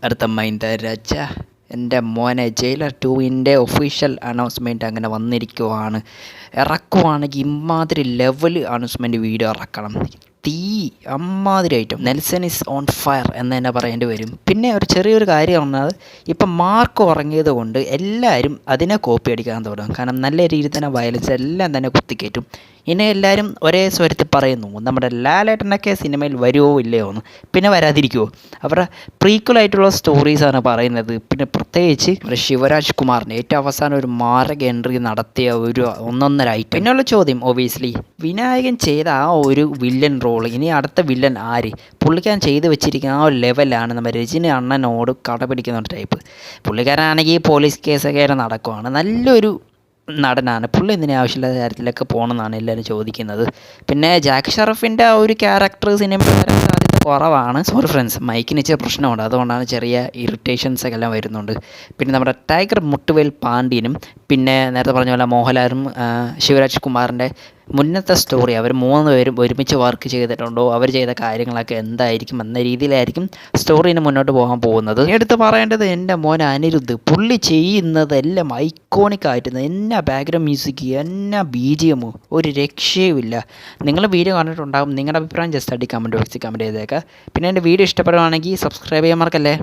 അടുത്ത മൈന്ദ രാജ എൻ്റെ മോനെ ജയിലർ 2 ഒഫീഷ്യൽ അനൗൺസ്മെൻറ്റ് അങ്ങനെ വന്നിരിക്കുവാണ്. ഇറക്കുവാണെങ്കിൽ ഇമ്മാതിരി ലെവൽ അനൗൺസ്മെൻറ്റ് വീഡിയോ ഇറക്കണം. തീ അമ്മാതിരി item. Nelson is on fire എന്ന് തന്നെ പറയേണ്ടി വരും. പിന്നെ ഒരു ചെറിയൊരു കാര്യം പറഞ്ഞാൽ ഇപ്പം മാർക്ക് ഉറങ്ങിയത് കൊണ്ട് എല്ലാവരും അതിനെ കോപ്പി അടിക്കാൻ തുടങ്ങും. കാരണം നല്ല രീതിയിൽ തന്നെ വയലൻസ് എല്ലാം തന്നെ കുത്തിക്കയറ്റും. ഇനി എല്ലാവരും ഒരേ സ്വരത്തിൽ പറയുന്നു നമ്മുടെ ലാലേട്ടനൊക്കെ സിനിമയിൽ വരുമോ ഇല്ലയോ എന്ന്. പിന്നെ വരാതിരിക്കുമോ? അവരുടെ പ്രീക്വലായിട്ടുള്ള സ്റ്റോറീസാണ് പറയുന്നത്. പിന്നെ പ്രത്യേകിച്ച് ശിവരാജ് കുമാറിന് ഏറ്റവും അവസാനം ഒരു മാരക എൻട്രി നടത്തിയ ഒരു ഒന്നൊന്നര ഐറ്റം. പിന്നെയുള്ള ചോദ്യം ഒബിയസ്ലി വിനായകൻ ചെയ്ത ആ ഒരു വില്ലൻ റോൾ ഇനി അടുത്ത വില്ലൻ ആര്? പുള്ളിക്കാരൻ ചെയ്ത് വെച്ചിരിക്കുന്ന ആ ഒരു ലെവലാണ് നമ്മൾ രജനി അണ്ണനോട് കടപിടിക്കുന്ന ഒരു ടൈപ്പ്. പുള്ളിക്കാരനാണെങ്കിൽ പോലീസ് കേസൊക്കെ നടക്കുവാണ്. നല്ലൊരു നടനാണ്. പുള്ളി എന്തിനാ ആവശ്യമില്ലാത്ത കാര്യത്തിലൊക്കെ പോകണമെന്നാണ് എല്ലാവരും ചോദിക്കുന്നത്. പിന്നെ ജാക്കി ഷറഫിൻ്റെ ആ ഒരു ക്യാരക്ടർ സിനിമ വരാൻ സാധ്യത കുറവാണ്. സോറി ഫ്രണ്ട്സ്, മൈക്കിന് ഇച്ചിരി പ്രശ്നമുണ്ട്, അതുകൊണ്ടാണ് ചെറിയ ഇറിറ്റേഷൻസൊക്കെ എല്ലാം വരുന്നുണ്ട്. പിന്നെ നമ്മുടെ ടൈഗർ മുട്ടുവേൽ പാണ്ഡ്യനും പിന്നെ നേരത്തെ പറഞ്ഞ പോലെ മോഹൻലാലും ശിവരാജ് കുമാറിൻ്റെ മുന്നത്തെ സ്റ്റോറി അവർ 3 പേരും ഒരുമിച്ച് വർക്ക് ചെയ്തിട്ടുണ്ടോ, അവർ ചെയ്ത കാര്യങ്ങളൊക്കെ എന്തായിരിക്കും എന്ന രീതിയിലായിരിക്കും സ്റ്റോറിന് മുന്നോട്ട് പോകാൻ പോകുന്നത്. എടുത്ത് പറയേണ്ടത് എൻ്റെ മോൻ അനിരുദ്ധ്. പുള്ളി ചെയ്യുന്നതെല്ലാം ഐക്കോണിക് ആയിട്ട് എന്നാ ബാക്ക്ഗ്രൗണ്ട് മ്യൂസിക്, എന്നാ BGM, ഒരു രക്ഷയുമില്ല. നിങ്ങൾ വീഡിയോ കണ്ടിട്ടുണ്ടാകും. നിങ്ങളുടെ അഭിപ്രായം ജസ്റ്റ് അടി കമൻറ്റ് ബോക്സിൽ കമൻറ്റ് ചെയ്തേക്കുക. പിന്നെ എൻ്റെ വീഡിയോ ഇഷ്ടപ്പെടുവാണെങ്കിൽ സബ്സ്ക്രൈബ് ചെയ്യാൻ മറക്കല്ലേ.